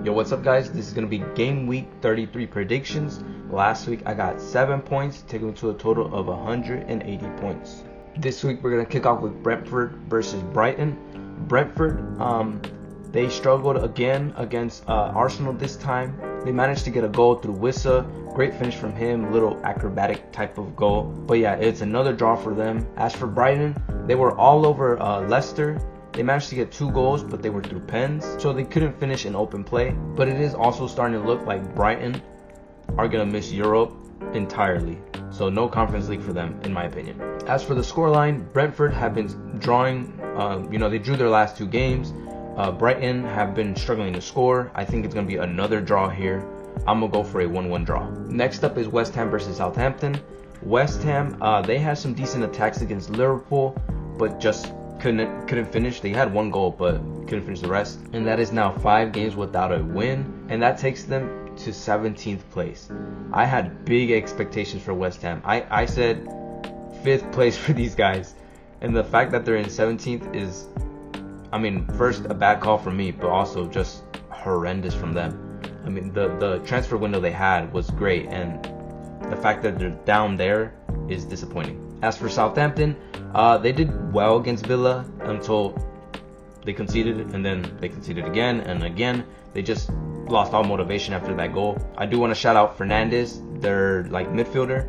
Yo, what's up guys? This is going to be game week 33 predictions. Last week I got 7 points, taking me to a total of 180 points. This week we're going to kick off with Brentford versus Brighton. Brentford, they struggled again against Arsenal this time. They managed to get a goal through Wissa. Great finish from him, little acrobatic type of goal. But yeah, it's another draw for them. As for Brighton, they were all over Leicester. They managed to get 2 goals, but they were through pens, so they couldn't finish in open play. But it is also starting to look like Brighton are going to miss Europe entirely. So no Conference League for them, in my opinion. As for the scoreline, Brentford have been drawing, they drew their last 2 games. Brighton have been struggling to score. I think it's going to be another draw here. I'm going to go for a 1-1 draw. Next up is West Ham versus Southampton. West Ham, they had some decent attacks against Liverpool, but just couldn't finish. They had 1 goal, but couldn't finish the rest. And that is now 5 games without a win, and that takes them to 17th place. I had big expectations for West Ham. I said 5th place for these guys, and the fact that they're in 17th is, first a bad call from me, but also just horrendous from them. The transfer window they had was great, and the fact that they're down there is disappointing. As for Southampton, they did well against Villa until they conceded, and then they conceded again and again. They just lost all motivation after that goal. I do want to shout out Fernandes, their midfielder.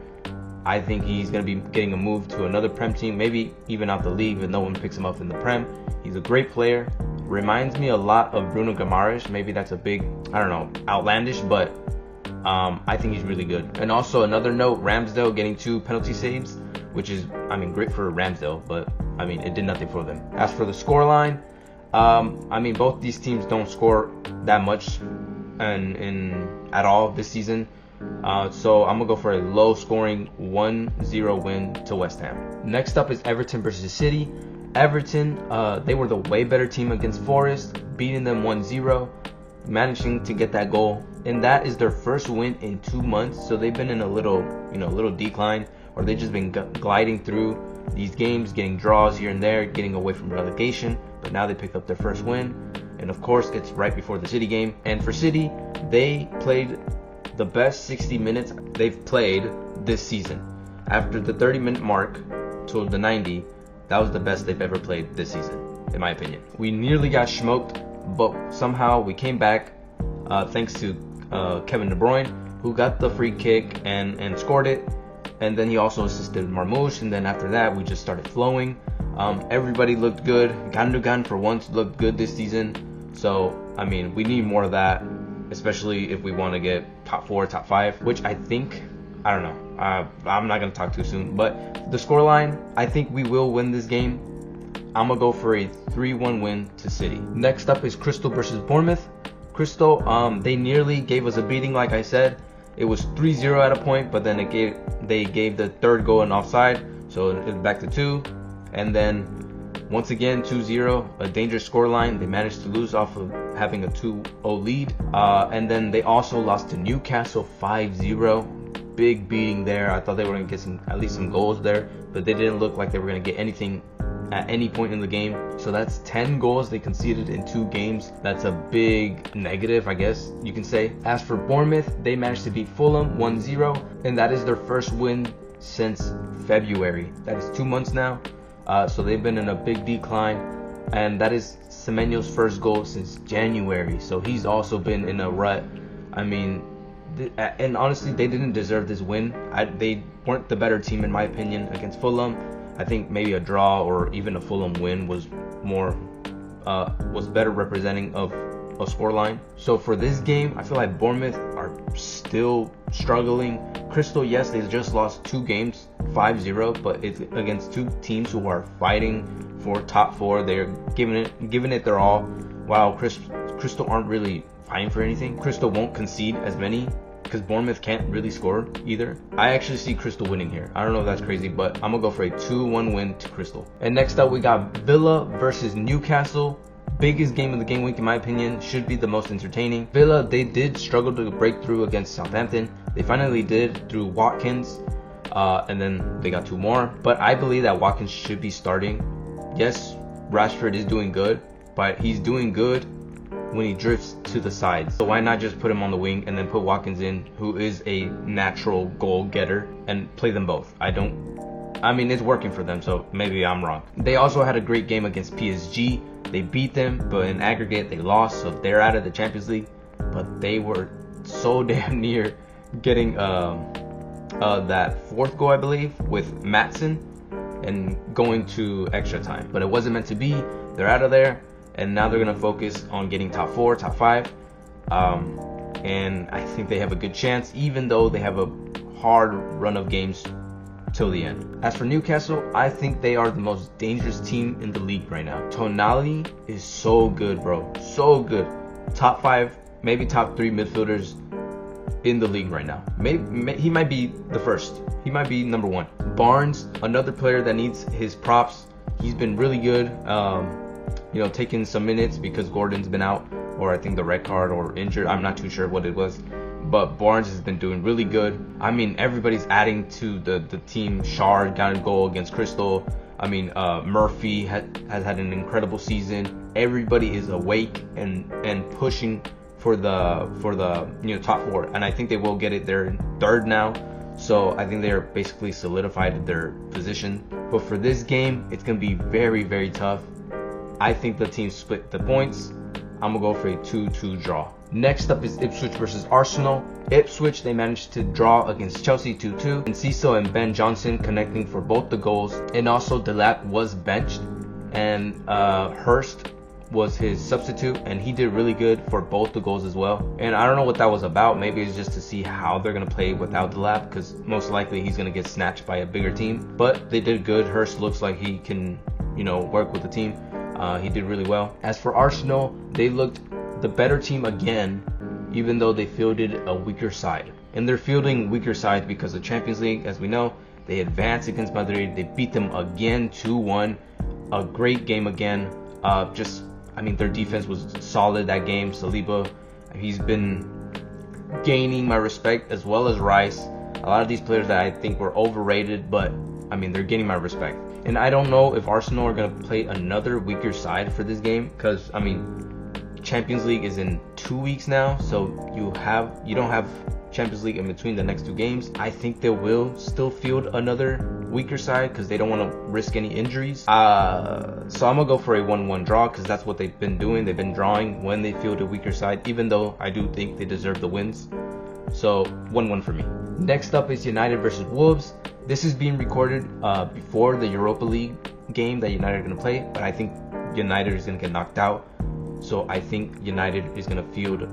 I think he's going to be getting a move to another Prem team, maybe even out the league if no one picks him up in the Prem. He's a great player. Reminds me a lot of Bruno Guimaraes. Maybe that's a big, outlandish, but I think he's really good. And also another note, Ramsdale getting 2 penalty saves, which is, great for Ramsdale, but it did nothing for them. As for the scoreline, both these teams don't score that much at all this season. So I'm gonna go for a low scoring 1-0 win to West Ham. Next up is Everton versus City. Everton, they were the way better team against Forest, beating them 1-0, managing to get that goal, and that is their first win in 2 months. So they've been in a little decline, or they've just been gliding through these games, getting draws here and there, getting away from relegation. But now they picked up their first win, and of course it's right before the City game. And for City, they played the best 60 minutes they've played this season. After the 30-minute mark to the 90, that was the best they've ever played this season, in my opinion. We nearly got smoked, but somehow we came back thanks to Kevin De Bruyne, who got the free kick and scored it. And then he also assisted Marmoush, and then after that we just started flowing. Everybody looked good. Gundogan for once looked good this season. So we need more of that, especially if we want to get top 4, top 5, which I think, I'm not going to talk too soon, but the scoreline, I think we will win this game. I'm going to go for a 3-1 win to City. Next up is Crystal versus Bournemouth. Crystal, they nearly gave us a beating, like I said. It was 3-0 at a point, but then they gave the 3rd goal an offside, so it's back to 2. And then once again 2-0, a dangerous scoreline. They managed to lose off of having a 2-0 lead. And then they also lost to Newcastle 5-0. Big beating there. I thought they were going to get at least some goals there, but they didn't look like they were going to get anything at any point in the game. So that's 10 goals they conceded in 2 games. That's a big negative, I guess you can say. As for Bournemouth, they managed to beat Fulham 1-0, and that is their first win since February. That is 2 months now. So they've been in a big decline, and that is Semenyo's first goal since January. So he's also been in a rut. And honestly, they didn't deserve this win. They weren't the better team, in my opinion, against Fulham. I think maybe a draw or even a Fulham win was better representing of a scoreline. So for this game, I feel like Bournemouth are still struggling. Crystal, yes, they just lost 2 games, 5-0, but it's against 2 teams who are fighting for top 4. They're giving it their all, while Crystal aren't really fighting for anything. Crystal won't concede as many because Bournemouth can't really score either. I actually see Crystal winning here. I don't know if that's crazy, but I'm gonna go for a 2-1 win to Crystal. And next up, we got Villa versus Newcastle. Biggest game of the game week, in my opinion. Should be the most entertaining. Villa, they did struggle to break through against Southampton. They finally did through Watkins, and then they got 2 more. But I believe that Watkins should be starting. Yes, Rashford is doing good, but he's doing good when he drifts to the sides. So why not just put him on the wing and then put Watkins in, who is a natural goal getter, and play them both? I mean, it's working for them, so maybe I'm wrong. They also had a great game against PSG. They beat them, but in aggregate they lost, so they're out of the Champions League. But they were so damn near getting that fourth goal, I believe, with Matson, and going to extra time. But it wasn't meant to be. They're out of there, and now they're going to focus on getting top 4, top 5. And I think they have a good chance, even though they have a hard run of games till the end. As for Newcastle, I think they are the most dangerous team in the league right now. Tonali is so good, bro. So good. Top 5, maybe top 3 midfielders in the league right now. Maybe he might be the first. He might be number 1. Barnes, another player that needs his props. He's been really good. Taking some minutes because Gordon's been out, or I think the red card, or injured. I'm not too sure what it was. But Barnes has been doing really good. I mean, everybody's adding to the team. Shard got a goal against Crystal. I mean, Murphy has had an incredible season. Everybody is awake and pushing for the top 4, and I think they will get it. They're in 3rd now, so I think they're basically solidified their position. But for this game, it's gonna be very, very tough. I think the team split the points. I'm gonna go for a 2-2 draw. Next up is Ipswich versus Arsenal. Ipswich, they managed to draw against Chelsea 2-2. And Cecil and Ben Johnson connecting for both the goals. And also Delap was benched, and Hurst was his substitute, and he did really good for both the goals as well. And I don't know what that was about. Maybe it's just to see how they're going to play without Delap, because most likely he's going to get snatched by a bigger team. But they did good. Hurst looks like he can, work with the team. He did really well. As for Arsenal, they looked the better team again, even though they fielded a weaker side. And they're fielding weaker sides because of Champions League, as we know. They advanced against Madrid. They beat them again 2-1. A great game again. Their defense was solid that game. Saliba, he's been gaining my respect, as well as Rice. A lot of these players that I think were overrated, but they're gaining my respect. And I don't know if Arsenal are going to play another weaker side for this game, because Champions League is in 2 weeks now, so you don't have Champions League in between the next 2 games. I think they will still field another weaker side because they don't want to risk any injuries. So I'm gonna go for a 1-1 draw, because that's what they've been doing. They've been drawing when they field a weaker side, even though I do think they deserve the wins. So 1-1 for me. Next up is United versus Wolves. This is being recorded before the Europa League game that United are going to play, but I think United is going to get knocked out. So I think United is going to field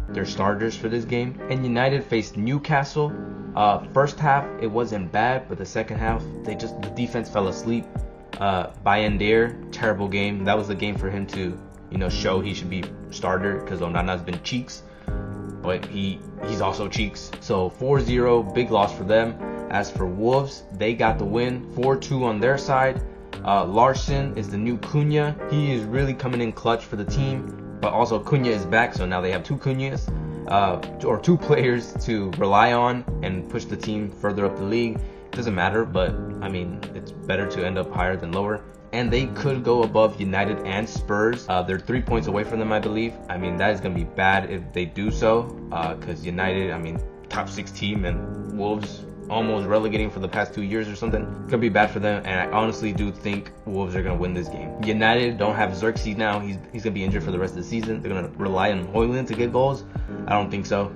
their starters for this game. And United faced Newcastle. First half, it wasn't bad, but the second half, the defense fell asleep. Bayender, terrible game. That was the game for him to, show he should be starter, because Onana's been cheeks, but he's also cheeks. So 4-0, big loss for them. As for Wolves, they got the win, 4-2 on their side. Larson is the new Cunha. He is really coming in clutch for the team, but also Cunha is back, so now they have 2 Cunhas, or 2 players to rely on and push the team further up the league. It doesn't matter, but it's better to end up higher than lower. And they could go above United and Spurs. They're 3 points away from them, I believe. That is going to be bad if they do so, because United, top 6 team, and Wolves almost relegating for the past 2 years or something. It's gonna be bad for them, and I honestly do think Wolves are gonna win this game. United don't have Xerxes now. He's gonna be injured for the rest of the season. They're gonna rely on Højlund to get goals. I don't think so.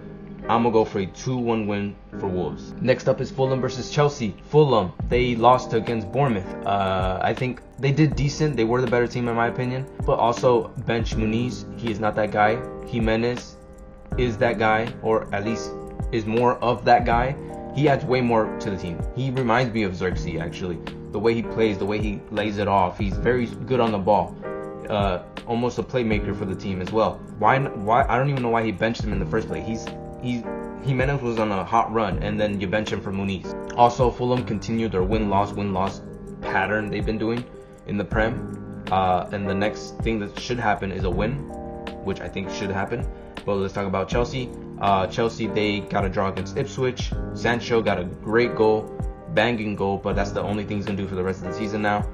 I'm gonna go for a 2-1 win for Wolves. Next up is Fulham versus Chelsea. Fulham, they lost against Bournemouth. I think they did decent. They were the better team in my opinion, but also bench Muniz. He is not that guy. Jimenez is that guy, or at least is more of that guy. He adds way more to the team. He reminds me of Xerxes, actually. The way he plays, the way he lays it off. He's very good on the ball. Almost a playmaker for the team as well. Why? I don't even know why he benched him in the first place. Jimenez was on a hot run, and then you bench him for Muniz. Also, Fulham continued their win-loss pattern they've been doing in the Prem. And the next thing that should happen is a win, which I think should happen. But let's talk about Chelsea. Chelsea, they got a draw against Ipswich. Sancho got a great goal, banging goal, but that's the only thing he's going to do for the rest of the season now.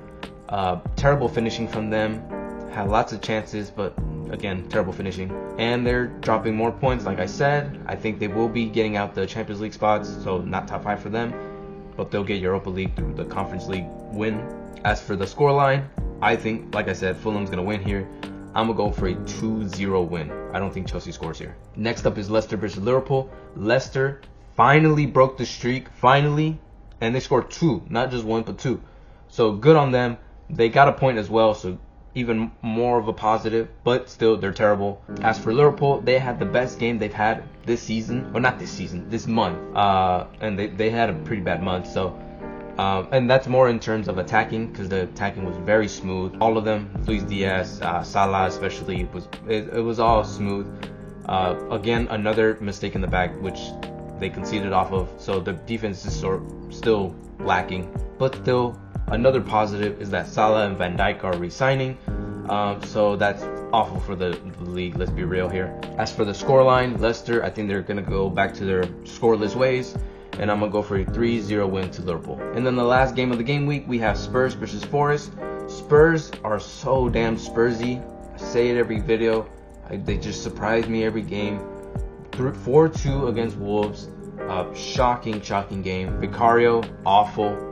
Terrible finishing from them. Had lots of chances, but again, terrible finishing. And they're dropping more points, like I said. I think they will be getting out the Champions League spots, so not top 5 for them, but they'll get Europa League through the Conference League win. As for the scoreline, I think, like I said, Fulham's going to win here. I'm going to go for a 2-0 win. I don't think Chelsea scores here. Next up is Leicester versus Liverpool. Leicester finally broke the streak, finally, and they scored 2, not just 1, but 2. So good on them. They got a point as well, so even more of a positive, but still they're terrible. As for Liverpool, they had the best game they've had this season, or not this season, this month, and they had a pretty bad month. So and that's more in terms of attacking, because the attacking was very smooth. All of them, Luis Diaz, Salah especially, it was all smooth. Again, another mistake in the back which they conceded off of, so the defense is still lacking, but still. Another positive is that Salah and Van Dijk are re-signing, so that's awful for the league, let's be real here. As for the scoreline, Leicester, I think they're going to go back to their scoreless ways, and I'm going to go for a 3-0 win to Liverpool. And then the last game of the game week, we have Spurs versus Forest. Spurs are so damn Spursy. I say it every video. They just surprise me every game. 4-2 against Wolves. Shocking game. Vicario, awful.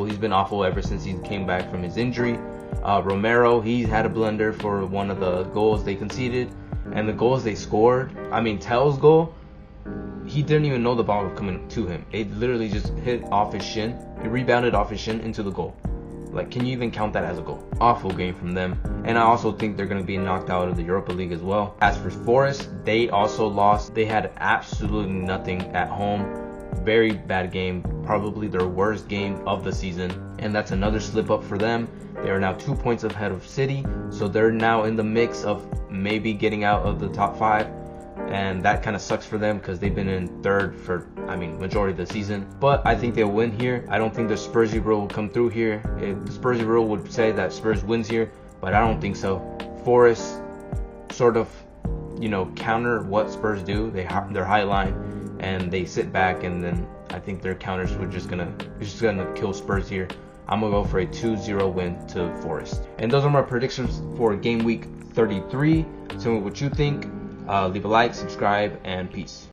He's been awful ever since he came back from his injury. Romero, he had a blunder for one of the goals they conceded, and the goals they scored, I mean, Tell's goal, he didn't even know the ball was coming to him. It literally just hit off his shin. It rebounded off his shin into the goal. Like, can you even count that as a goal? Awful game from them. And I also think they're going to be knocked out of the Europa League as well. As for Forest, they also lost. They had absolutely nothing at home. Very bad game, probably their worst game of the season, and that's another slip up for them. They are now 2 points ahead of City, so they're now in the mix of maybe getting out of the top 5, and that kind of sucks for them because they've been in third for, majority of the season. But I think they'll win here. I don't think the Spursy rule will come through here. The Spursy rule would say that Spurs wins here, but I don't think so. Forest sort of, counter what Spurs do. They're high line, and they sit back, and then I think their counters were just gonna kill Spurs here. I'm gonna go for a 2-0 win to Forest. And those are my predictions for game week 33. Tell me what you think. Leave a like, subscribe, and peace.